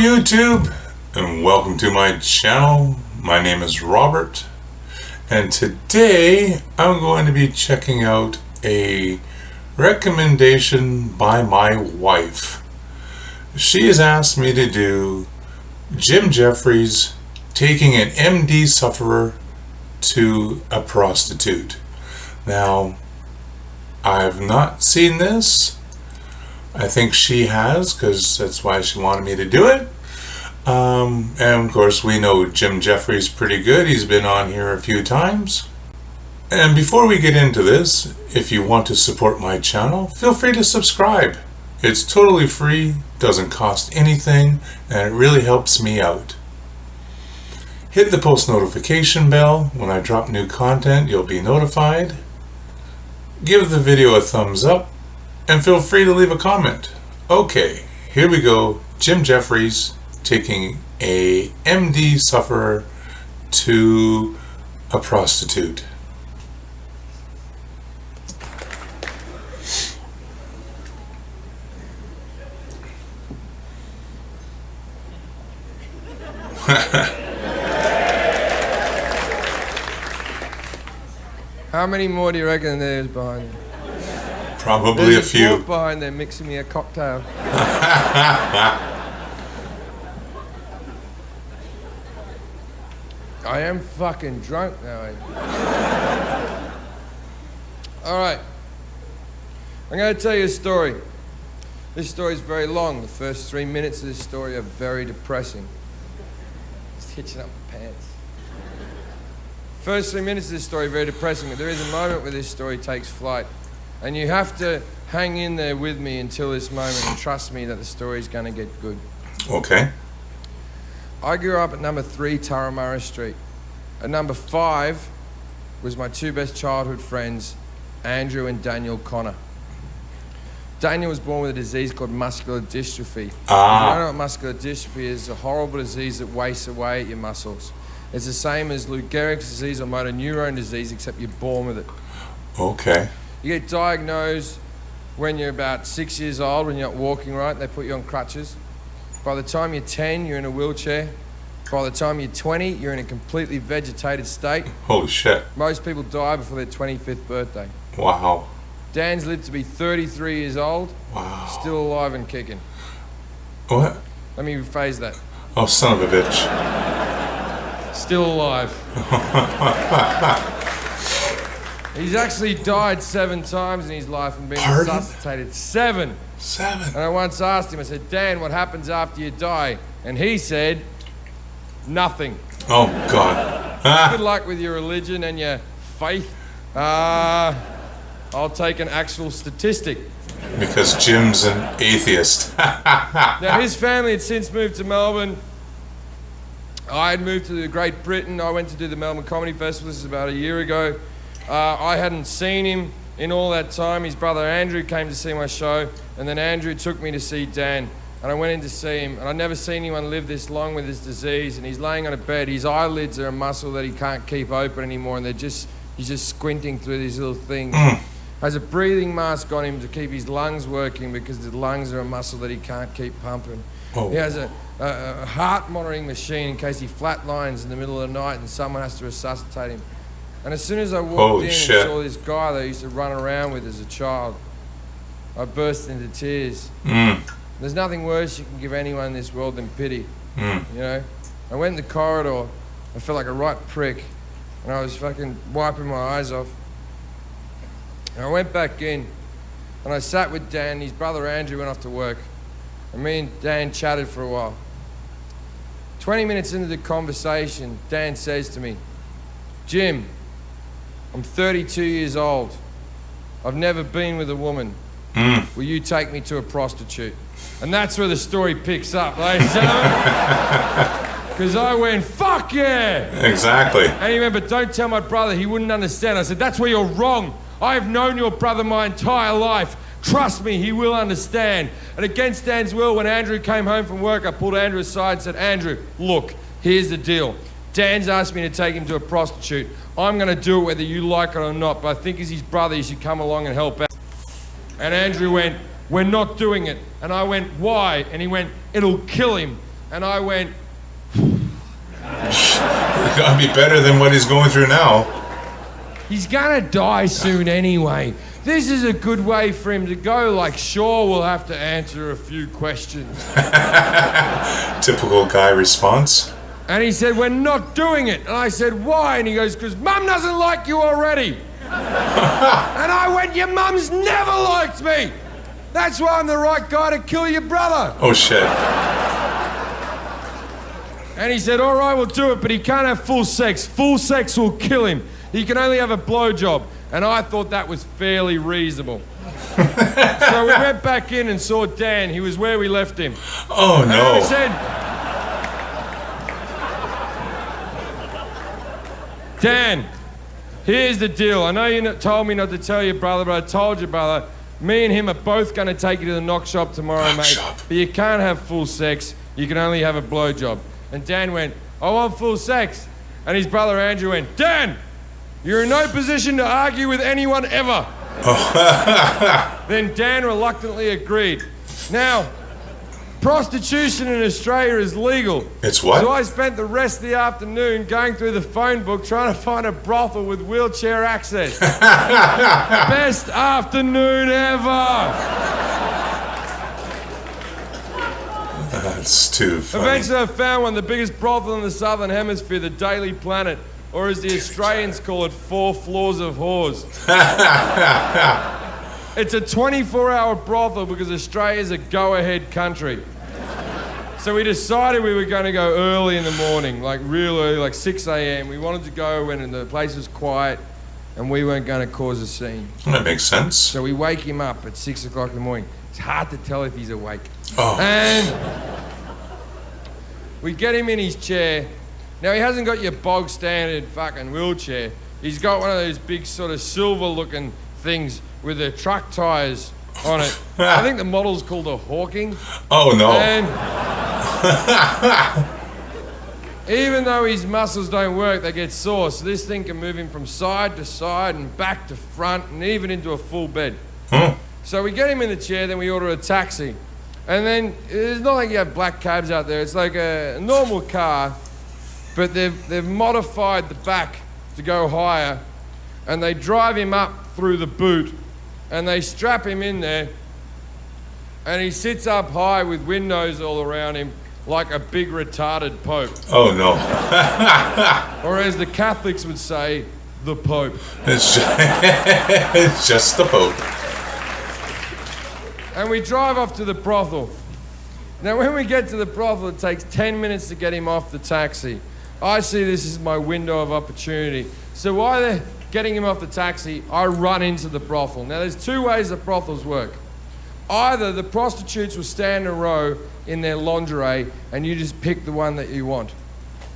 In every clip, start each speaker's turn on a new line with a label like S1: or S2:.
S1: YouTube, and welcome to my channel. My name is Robert, and today I'm going to be checking out a recommendation by my wife. She has asked me to do Jim Jefferies Taking an MD Sufferer to a Prostitute. Now, I've not seen this. I think she has, because that's why she wanted me to do it. And of course we know Jim Jefferies pretty good. He's been on here a few times. And before we get into this, if you want to support my channel, feel free to subscribe. It's totally free, doesn't cost anything, and it really helps me out. Hit the post notification bell. When I drop new content, you'll be notified. Give the video a thumbs up, and feel free to leave a comment. Okay, here we go. Jim Jefferies taking a MD sufferer to a prostitute.
S2: How many more do you reckon there's behind you?
S1: Probably a few.
S2: There's behind there mixing me a cocktail. I am fucking drunk now. Alright. I'm going to tell you a story. This story is very long. The first 3 minutes of this story are very depressing. Just hitching up my pants. First 3 minutes of this story are very depressing, but there is a moment where this story takes flight. And you have to hang in there with me until this moment and trust me that the story is going to get good.
S1: Okay.
S2: I grew up at number 3 Turramurra Street. At number 5 was my two best childhood friends, Andrew and Daniel Connor. Daniel was born with a disease called muscular dystrophy. If you don't know what muscular dystrophy is, it's a horrible disease that wastes away at your muscles. It's the same as Lou Gehrig's disease or motor neurone disease, except you're born with it.
S1: Okay.
S2: You get diagnosed when you're about 6 years old, when you're not walking right, they put you on crutches. By the time you're 10, you're in a wheelchair. By the time you're 20, you're in a completely vegetated state.
S1: Holy shit.
S2: Most people die before their 25th birthday.
S1: Wow.
S2: Dan's lived to be 33 years old.
S1: Wow. Still
S2: Still alive and kicking.
S1: What?
S2: Let me rephrase that.
S1: Oh, son of a bitch.
S2: Still alive. He's actually died 7 times in his life and been resuscitated. 7.
S1: 7.
S2: And I once asked him, I said, Dan, what happens after you die? And he said, nothing.
S1: Oh, God.
S2: Good luck with your religion and your faith. I'll take an actual statistic.
S1: Because Jim's an atheist.
S2: Now, his family had since moved to Melbourne. I had moved to Great Britain. I went to do the Melbourne Comedy Festival. This is about a year ago. I hadn't seen him in all that time. His brother Andrew came to see my show, and then Andrew took me to see Dan. And I went in to see him, and I'd never seen anyone live this long with this disease, and he's laying on a bed. His eyelids are a muscle that he can't keep open anymore, and he's just squinting through these little things. Has a breathing mask on him to keep his lungs working because the lungs are a muscle that he can't keep pumping.
S1: Oh.
S2: He has a heart monitoring machine in case he flatlines in the middle of the night and someone has to resuscitate him. And as soon as I walked in and saw this guy that I used to run around with as a child, I burst into tears. There's nothing worse you can give anyone in this world than pity. You know? I went in the corridor, I felt like a right prick, and I was fucking wiping my eyes off. And I went back in, and I sat with Dan. His brother Andrew went off to work, and me and Dan chatted for a while. 20 minutes into the conversation, Dan says to me, Jim, I'm 32 years old. I've never been with a woman. Will you take me to a prostitute? And that's where the story picks up, ladies and gentlemen. Because I went, fuck yeah!
S1: Exactly.
S2: And he went, but don't tell my brother, he wouldn't understand. I said, that's where you're wrong. I've known your brother my entire life. Trust me, he will understand. And against Dan's will, when Andrew came home from work, I pulled Andrew aside and said, Andrew, look, here's the deal. Dan's asked me to take him to a prostitute. I'm going to do it whether you like it or not, but I think as his brother, you should come along and help out. And Andrew went, we're not doing it. And I went, why? And he went, it'll kill him. And I went,
S1: It's gotta be better than what he's going through now.
S2: he's gonna die soon anyway. This is a good way for him to go, like, sure, we'll have to answer a few questions.
S1: Typical guy response.
S2: And he said, we're not doing it. And I said, why? And he goes, because Mum doesn't like you already. And I went, your mum's never liked me. That's why I'm the right guy to kill your brother.
S1: Oh, shit.
S2: And he said, all right, we'll do it, but he can't have full sex. Full sex will kill him. He can only have a blowjob. And I thought that was fairly reasonable. So we went back in and saw Dan. He was where we left him.
S1: Oh, no.
S2: And I said, Dan, here's the deal. I know you told me not to tell your brother, but I told your brother. Me and him are both going to take you to the knock shop tomorrow, mate. But you can't have full sex. You can only have a blowjob. And Dan went, I want full sex. And his brother Andrew went, Dan, you're in no position to argue with anyone ever. Then Dan reluctantly agreed. Now, prostitution in Australia is legal.
S1: It's what?
S2: So I spent the rest of the afternoon going through the phone book trying to find a brothel with wheelchair access. Best afternoon ever.
S1: That's too funny.
S2: Eventually I found one, the biggest brothel in the Southern Hemisphere, the Daily Planet, or as the Australians call it, 4 floors of whores. It's a 24-hour brothel because Australia's a go-ahead country. So we decided we were going to go early in the morning, like real early, like 6 a.m. We wanted to go when the place was quiet and we weren't going to cause a scene.
S1: That makes sense.
S2: So we wake him up at 6 o'clock in the morning. It's hard to tell if he's awake.
S1: Oh.
S2: And we get him in his chair. Now, he hasn't got your bog standard fucking wheelchair. He's got one of those big sort of silver-looking things with the truck tyres on it. I think the model's called a Hawking.
S1: Oh, no.
S2: And even though his muscles don't work, they get sore. So this thing can move him from side to side and back to front and even into a full bed. So we get him in the chair, then we order a taxi. And then it's not like you have black cabs out there. It's like a normal car, but they've modified the back to go higher, and they drive him up through the boot, and they strap him in there, and he sits up high with windows all around him like a big retarded Pope.
S1: Oh, no.
S2: Or as the Catholics would say, the Pope.
S1: It's just the Pope.
S2: And we drive off to the brothel. Now, when we get to the brothel, it takes 10 minutes to get him off the taxi. I see this as my window of opportunity. So while they're getting him off the taxi, I run into the brothel. Now, there's 2 ways that brothels work. Either the prostitutes will stand in a row in their lingerie and you just pick the one that you want.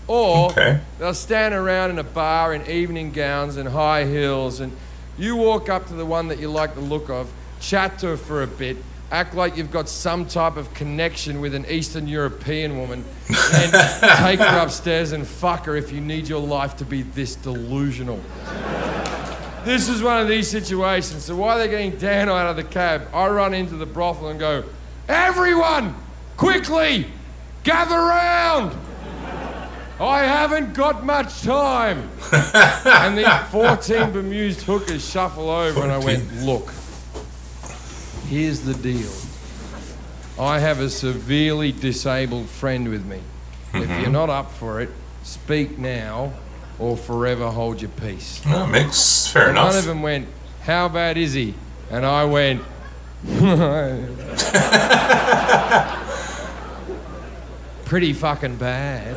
S2: Or they'll stand around in a bar in evening gowns and high heels, and you walk up to the one that you like the look of, chat to her for a bit, act like you've got some type of connection with an Eastern European woman, and take her upstairs and fuck her if you need your life to be this delusional. This is one of these situations. So while they're getting Dan out of the cab, I run into the brothel and go, everyone, quickly, gather round. I haven't got much time. And these 14 bemused hookers shuffle over, and I went, look, here's the deal. I have a severely disabled friend with me. If you're not up for it, speak now or forever hold your peace.
S1: That makes fair enough.
S2: One of them went, how bad is he? And I went, pretty fucking bad.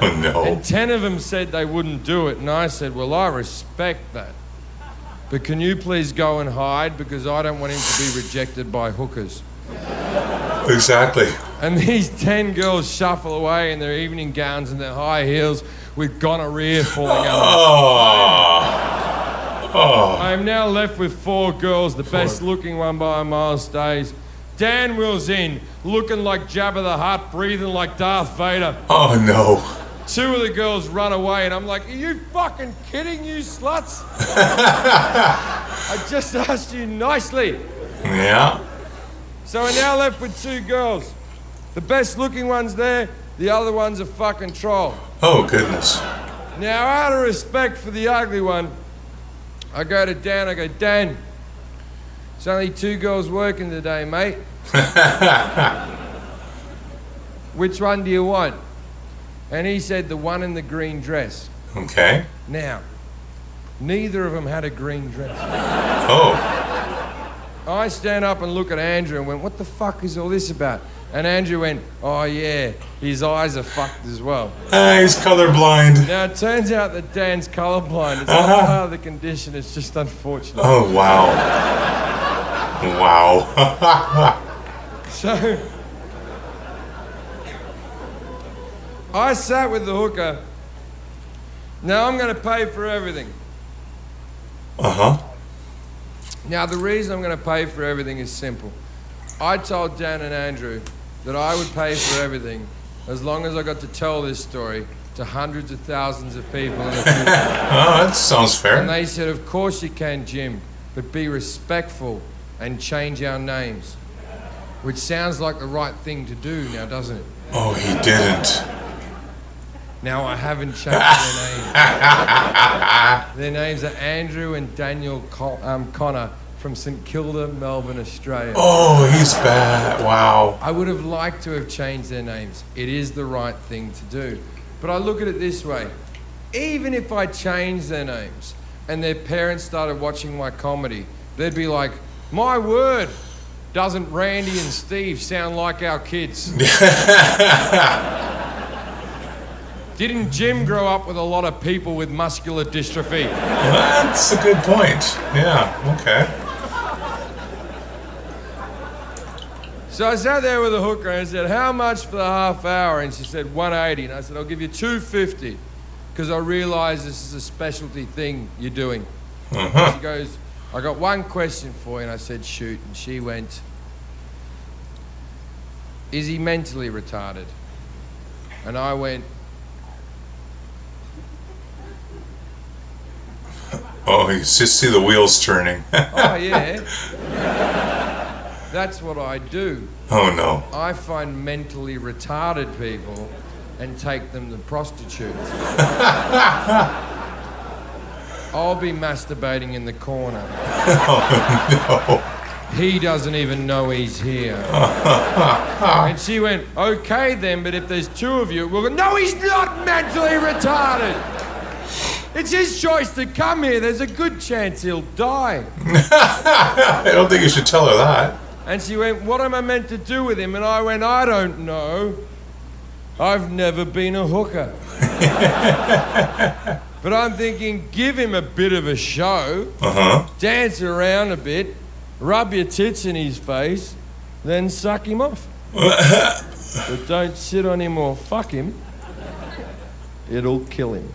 S1: Oh, no.
S2: And 10 of them said they wouldn't do it, and I said, well, I respect that. But can you please go and hide, because I don't want him to be rejected by hookers.
S1: Exactly.
S2: And these 10 girls shuffle away in their evening gowns and their high heels with gonorrhea falling out. I am now left with 4 girls, the best looking one by a mile stays. Dan wheels in, looking like Jabba the Hutt, breathing like Darth Vader.
S1: Oh, no.
S2: 2 of the girls run away, and I'm like, are you fucking kidding, you sluts? I just asked you nicely.
S1: Yeah.
S2: So we're now left with 2 girls. The best looking one's there, the other one's a fucking troll.
S1: Oh, goodness.
S2: Now, out of respect for the ugly one, I go to Dan, I go, Dan, there's only 2 girls working today, mate. Which one do you want? And he said, the one in the green dress.
S1: Okay.
S2: Now, neither of them had a green dress.
S1: Oh.
S2: I stand up and look at Andrew and went, what the fuck is all this about? And Andrew went, oh yeah, his eyes are fucked as well.
S1: He's colorblind.
S2: Now it turns out that Dan's colorblind. It's not part of the condition, it's just unfortunate.
S1: Oh, wow. Wow.
S2: So, I sat with the hooker. Now I'm going to pay for everything.
S1: Uh-huh.
S2: Now the reason I'm going to pay for everything is simple. I told Dan and Andrew that I would pay for everything as long as I got to tell this story to hundreds of thousands of people in the future.
S1: Oh, that sounds fair.
S2: And they said, of course you can, Jim, but be respectful and change our names. Which sounds like the right thing to do now, doesn't it?
S1: Oh, he didn't.
S2: Now I haven't changed their names. Their names are Andrew and Daniel Connor from St Kilda, Melbourne, Australia.
S1: Oh, he's bad. Wow.
S2: I would have liked to have changed their names. It is the right thing to do. But I look at it this way. Even if I changed their names and their parents started watching my comedy, they'd be like, my word, doesn't Randy and Steve sound like our kids? Didn't Jim grow up with a lot of people with muscular dystrophy?
S1: That's a good point. Yeah, okay.
S2: So I sat there with a hooker and I said, how much for the half hour? And she said, 180. And I said, I'll give you 250 because I realise this is a specialty thing you're doing.
S1: Uh-huh.
S2: She goes, I got one question for you. And I said, shoot. And she went, is he mentally retarded? And I went,
S1: oh, you just see the wheels turning.
S2: oh, yeah. That's what I do.
S1: Oh, no.
S2: I find mentally retarded people and take them to prostitutes. I'll be masturbating in the corner.
S1: Oh,
S2: no. He doesn't even know he's here. And she went, okay then, but if there's 2 of you, we'll go, no, he's not mentally retarded. It's his choice to come here. There's a good chance he'll die.
S1: I don't think you should tell her that.
S2: And she went, what am I meant to do with him? And I went, I don't know. I've never been a hooker. But I'm thinking, give him a bit of a show.
S1: Uh-huh.
S2: Dance around a bit. Rub your tits in his face. Then suck him off. But don't sit on him or fuck him. It'll kill him.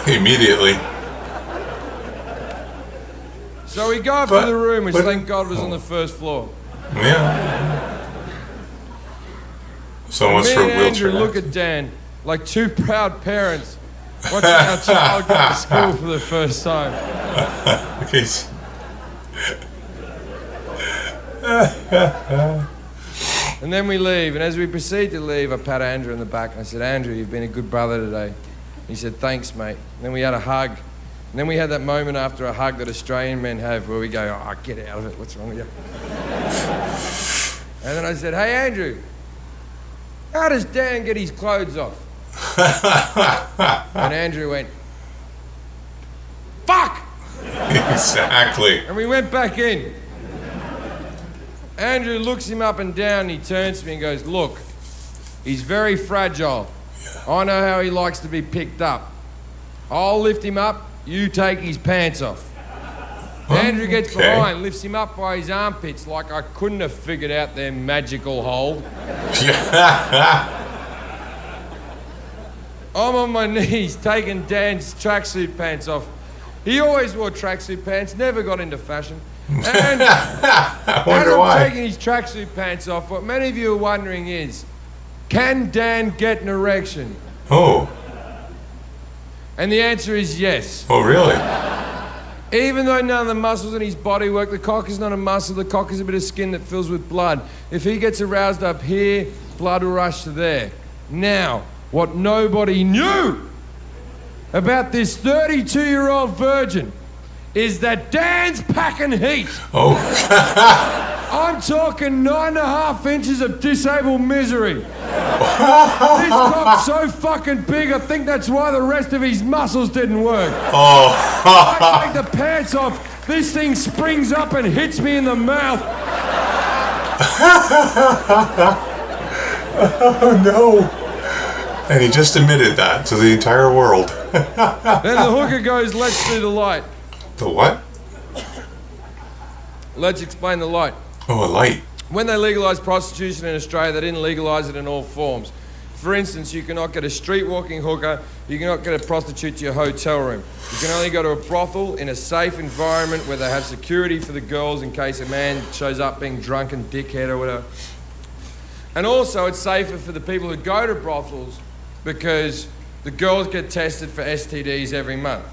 S1: Immediately.
S2: So we go up to the room, which thank God was on the first floor.
S1: Yeah. So much for
S2: Me and
S1: wheelchair.
S2: Andrew look at Dan like 2 proud parents watching our child go to school for the first time.
S1: Okay.
S2: And then we leave, and as we proceed to leave, I pat Andrew in the back and I said, Andrew, you've been a good brother today. He said, thanks, mate. And then we had a hug. And then we had that moment after a hug that Australian men have where we go, oh, get out of it, what's wrong with you? And then I said, hey, Andrew, how does Dan get his clothes off? And Andrew went, fuck!
S1: Exactly.
S2: And we went back in. Andrew looks him up and down, and he turns to me and goes, look, he's very fragile. I know how he likes to be picked up. I'll lift him up, you take his pants off. Andrew gets behind, lifts him up by his armpits like I couldn't have figured out their magical hold. I'm on my knees taking Dan's tracksuit pants off. He always wore tracksuit pants, never got into fashion. And
S1: I wonder
S2: as I'm
S1: why.
S2: taking his tracksuit pants off, what many of you are wondering is, can Dan get an erection?
S1: Oh.
S2: And the answer is yes.
S1: Oh, really?
S2: Even though none of the muscles in his body work, the cock is not a muscle, the cock is a bit of skin that fills with blood. If he gets aroused up here, blood will rush to there. Now, what nobody knew about this 32-year-old virgin is that Dan's packing heat.
S1: Oh.
S2: I'm talking 9.5 inches of disabled misery. This cock's so fucking big, I think that's why the rest of his muscles didn't work.
S1: Oh.
S2: I take the pants off, this thing springs up and hits me in the mouth.
S1: Oh no. And he just admitted that to the entire world.
S2: Then the hooker goes, let's do the light.
S1: The what?
S2: Let's explain the light.
S1: Oh, a light.
S2: When they legalised prostitution in Australia, they didn't legalise it in all forms. For instance, you cannot get a street-walking hooker, you cannot get a prostitute to your hotel room. You can only go to a brothel in a safe environment where they have security for the girls in case a man shows up being drunk and dickhead or whatever. And also, it's safer for the people who go to brothels because the girls get tested for STDs every month.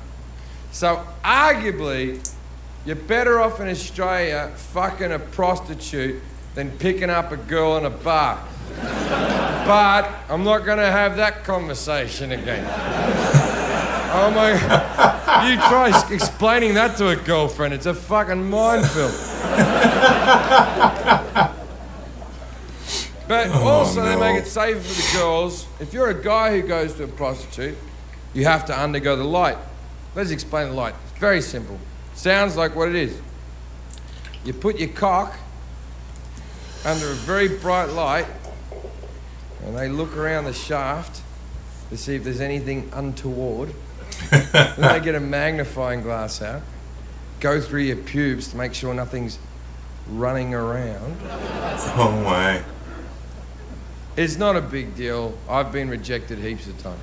S2: So, arguably, you're better off in Australia fucking a prostitute than picking up a girl in a bar. But I'm not going to have that conversation again. Oh my... You try explaining that to a girlfriend, it's a fucking minefield. But also they make it safer for the girls. If you're a guy who goes to a prostitute, you have to undergo the light. Let's explain the light. It's very simple. Sounds like what it is. You put your cock under a very bright light and they look around the shaft to see if there's anything untoward. Then they get a magnifying glass out, go through your pubes to make sure nothing's running around.
S1: Oh my.
S2: It's not a big deal. I've been rejected heaps of times.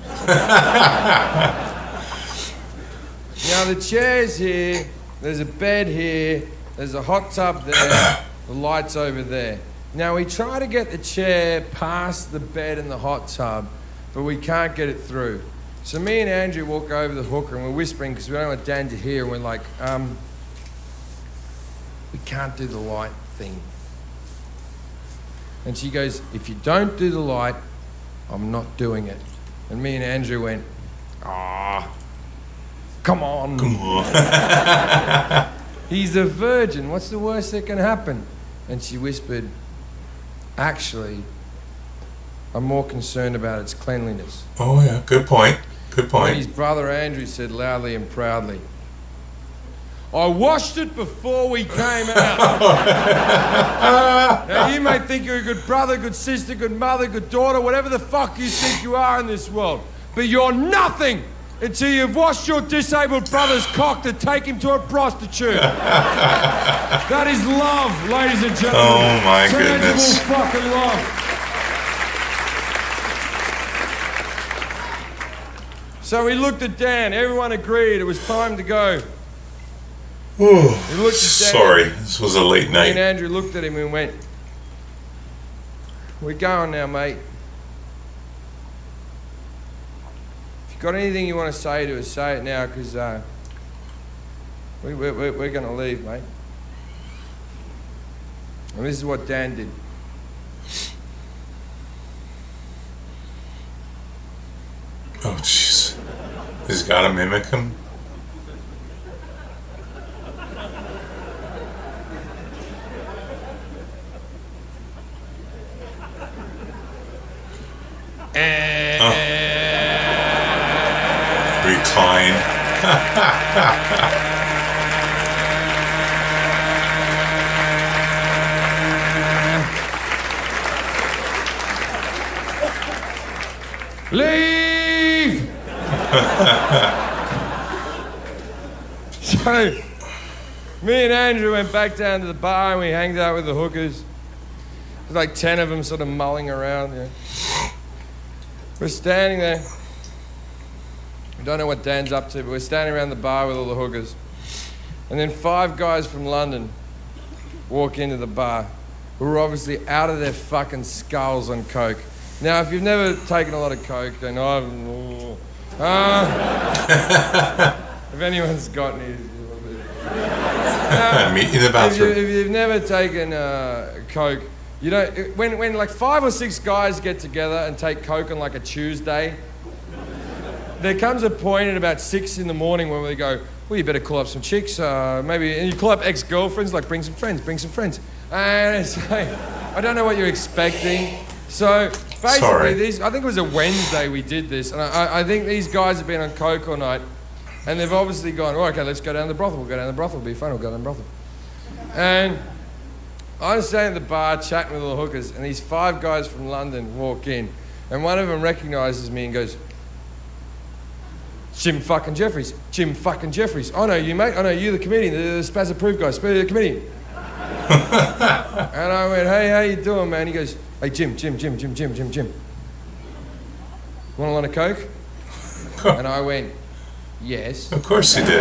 S2: Now the chair's here, there's a bed here, there's a hot tub there, the light's over there. Now we try to get the chair past the bed and the hot tub, but we can't get it through. So me and Andrew walk over the hooker and we're whispering because we don't want Dan to hear, and we're like, we can't do the light thing. And she goes, if you don't do the light, I'm not doing it. And me and Andrew went, come on.
S1: Come on.
S2: He's a virgin. What's the worst that can happen? And she whispered, actually, I'm more concerned about its cleanliness.
S1: Oh, yeah. Good point. Good point.
S2: And his brother Andrew said loudly and proudly, I washed it before we came out. Now, you may think you're a good brother, good sister, good mother, good daughter, whatever the fuck you think you are in this world. But you're nothing until you've washed your disabled brother's cock to take him to a prostitute. That is love, ladies and gentlemen.
S1: Oh, my goodness.
S2: Tangible fucking love. So we looked at Dan. Everyone agreed it was time to go.
S1: Ooh, sorry, this was a late night.
S2: Me and Andrew looked at him and went, we're going now, mate. If you've got anything you want to say to us, say it now, because we're going to leave, mate. And this is what Dan did.
S1: Oh, jeez. He's got to mimic him? Recline.
S2: Leave! So, me and Andrew went back down to the bar and we hanged out with the hookers. There's like 10 of them sort of mulling around. You know. We're standing there. We don't know what Dan's up to, but we're standing around the bar with all the hookers. And then 5 guys from London walk into the bar who are obviously out of their fucking skulls on coke. Now, if you've never taken a lot of coke, then if anyone's got any...
S1: Meet in the bathroom.
S2: If you've never taken coke, you know, when like 5 or 6 guys get together and take coke on like a Tuesday, there comes a point at about 6 in the morning when we go, well, you better call up some chicks, maybe, and you call up ex-girlfriends, like bring some friends. And it's like, I don't know what you're expecting. So basically, I think it was a Wednesday we did this, and I think these guys have been on coke all night, and they've obviously gone, oh, okay, let's go down to the brothel. We'll go down to the brothel. It'll be fun. We'll go down to the brothel. And I'm standing at the bar chatting with all the hookers, and these 5 guys from London walk in, and one of them recognises me and goes, Jim fucking Jefferies. Jim fucking Jefferies. I know you, mate. I know you, the comedian, the Spaz Approved guy, the comedian. And I went, hey, how you doing, man? He goes, hey, Jim. Want a line of coke? And I went, yes.
S1: Of course you did.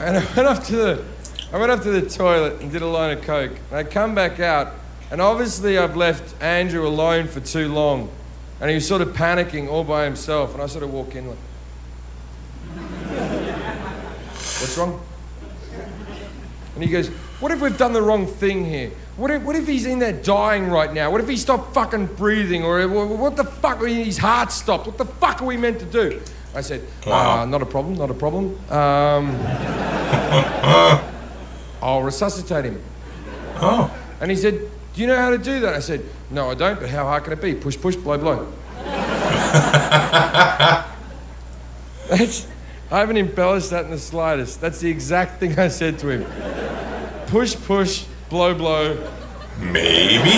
S2: And I went up to the toilet and did a line of coke. And I come back out, and obviously I've left Andrew alone for too long. And he was sort of panicking all by himself. And I sort of walk in like, what's wrong? And he goes, what if we've done the wrong thing here? What if he's in there dying right now? What if he stopped fucking breathing? Or what the fuck, his heart stopped? What the fuck are we meant to do? I said, not a problem. I'll resuscitate him.
S1: Oh.
S2: And he said, do you know how to do that? I said, no, I don't, but how hard can it be? Push, blow, blow. I haven't embellished that in the slightest. That's the exact thing I said to him. Push, blow, blow.
S1: Maybe?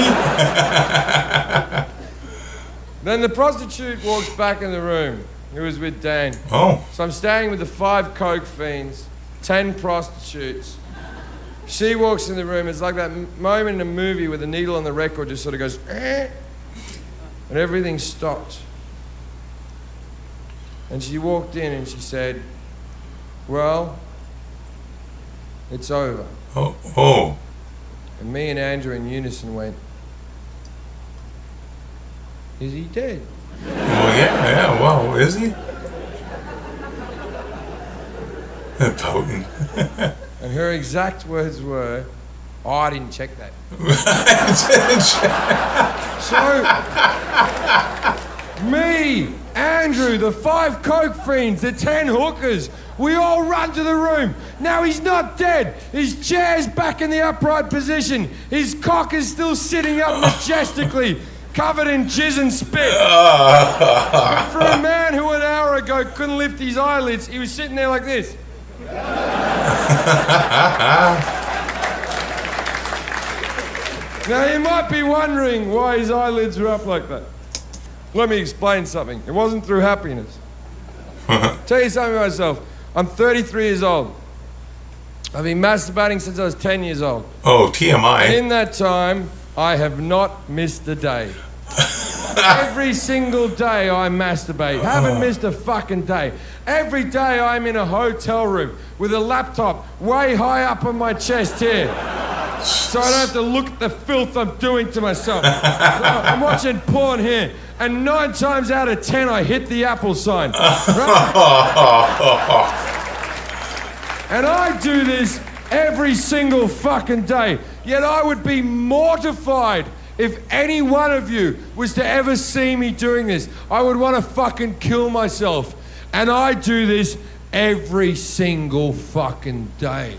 S2: Then the prostitute walks back in the room, who was with Dan.
S1: Oh.
S2: So I'm staying with the 5 coke fiends, 10 prostitutes. She walks in the room. It's like that moment in a movie where the needle on the record just sort of goes, eh, and everything stopped. And she walked in and she said, well, it's over.
S1: Oh.
S2: And me and Andrew in unison went, is he dead?
S1: Well, yeah, well, is he? Potent.
S2: And her exact words were, oh, I didn't check that. So, me, Andrew, the 5 coke fiends, the 10 hookers, we all run to the room. Now he's not dead. His chair's back in the upright position. His cock is still sitting up majestically, covered in jizz and spit. For a man who an hour ago couldn't lift his eyelids, he was sitting there like this. Now you might be wondering why his eyelids were up like that. Let me explain something. It wasn't through happiness. Tell you something about myself. I'm 33 years old. I've been masturbating since I was 10 years old.
S1: Oh, TMI.
S2: And in that time, I have not missed a day. Every single day I masturbate. Haven't missed a fucking day. Every day I'm in a hotel room with a laptop way high up on my chest here. So I don't have to look at the filth I'm doing to myself. So I'm watching porn here. And 9 times out of 10 I hit the Apple sign. Right? And I do this every single fucking day. Yet I would be mortified if any one of you was to ever see me doing this. I would want to fucking kill myself. And I do this every single fucking day.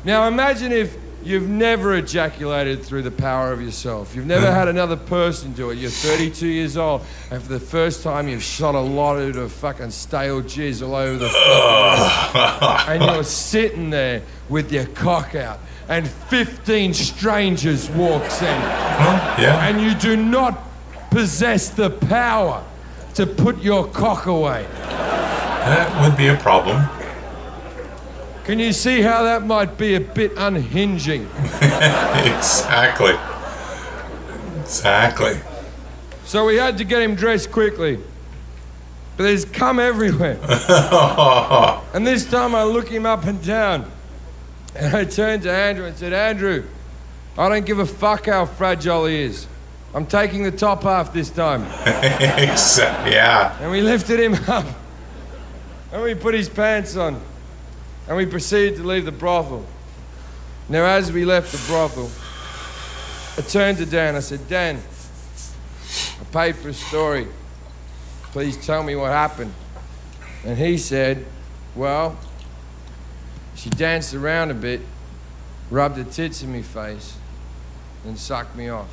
S2: Now imagine if you've never ejaculated through the power of yourself. You've never had another person do it. You're 32 years old, and for the first time you've shot a lot of fucking stale jizz all over the fucking room. And you're sitting there with your cock out, and 15 strangers walks in.
S1: Yeah.
S2: And you do not possess the power to put your cock away.
S1: That would be a problem.
S2: Can you see how that might be a bit unhinging?
S1: Exactly.
S2: So we had to get him dressed quickly. But there's cum everywhere. And this time I look him up and down. And I turned to Andrew and said, Andrew, I don't give a fuck how fragile he is. I'm taking the top half this time.
S1: Yeah.
S2: And we lifted him up. And we put his pants on. and we proceeded to leave the brothel. Now, as we left the brothel, I turned to Dan. I said, Dan, I paid for a story. Please tell me what happened. And he said, well, she danced around a bit, rubbed her tits in my face, and sucked me off.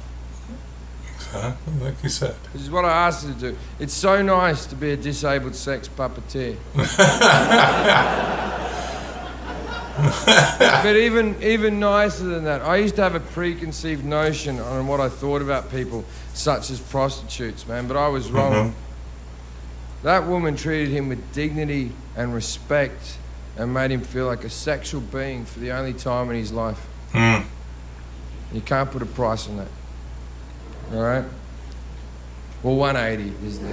S1: Exactly like you said.
S2: This is what I asked her to do. It's so nice to be a disabled sex puppeteer. But even nicer than that, I used to have a preconceived notion on what I thought about people such as prostitutes, man, but I was wrong.
S1: Mm-hmm.
S2: That woman treated him with dignity and respect and made him feel like a sexual being for the only time in his life.
S1: Mm.
S2: You can't put a price on that. All right? Well, 180 is the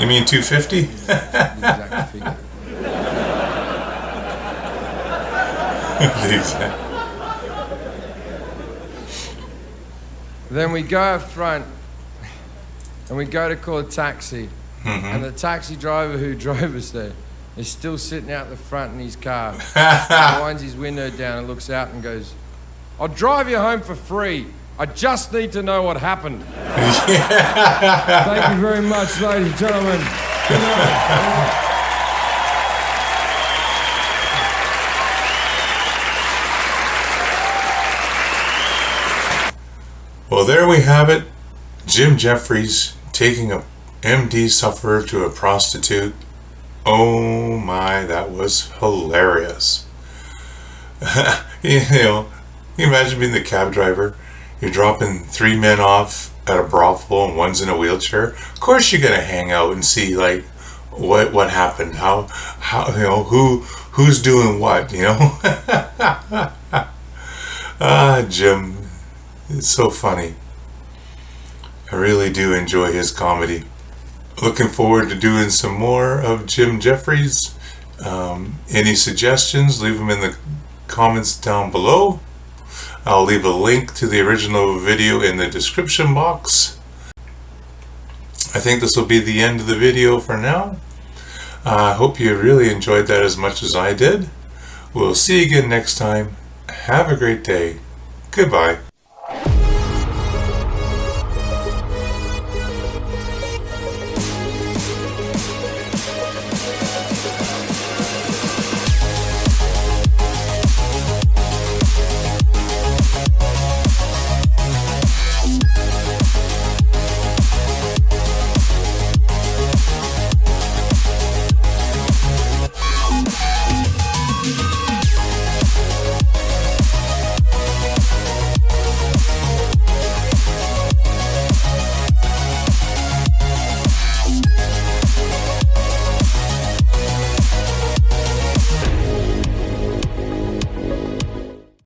S1: You mean 250?
S2: exact figure. Then we go up front and we go to call a taxi.
S1: Mm-hmm.
S2: And the taxi driver who drove us there is still sitting out the front in his car. He winds his window down and looks out and goes, I'll drive you home for free. I just need to know what happened. Thank you very much, ladies and gentlemen. Good night.
S1: Well, there we have it. Jim Jefferies taking a MD sufferer to a prostitute. Oh my, that was hilarious. You know, you imagine being the cab driver. You're dropping 3 men off at a brothel and one's in a wheelchair. Of course you're gonna hang out and see like what happened, how you know who's doing what, you know. Jim, it's so funny. I really do enjoy his comedy. Looking forward to doing some more of Jim Jefferies. Any suggestions, leave them in the comments down below. I'll leave a link to the original video in the description box. I think this will be the end of the video for now. I hope you really enjoyed that as much as I did. We'll see you again next time. Have a great day. Goodbye.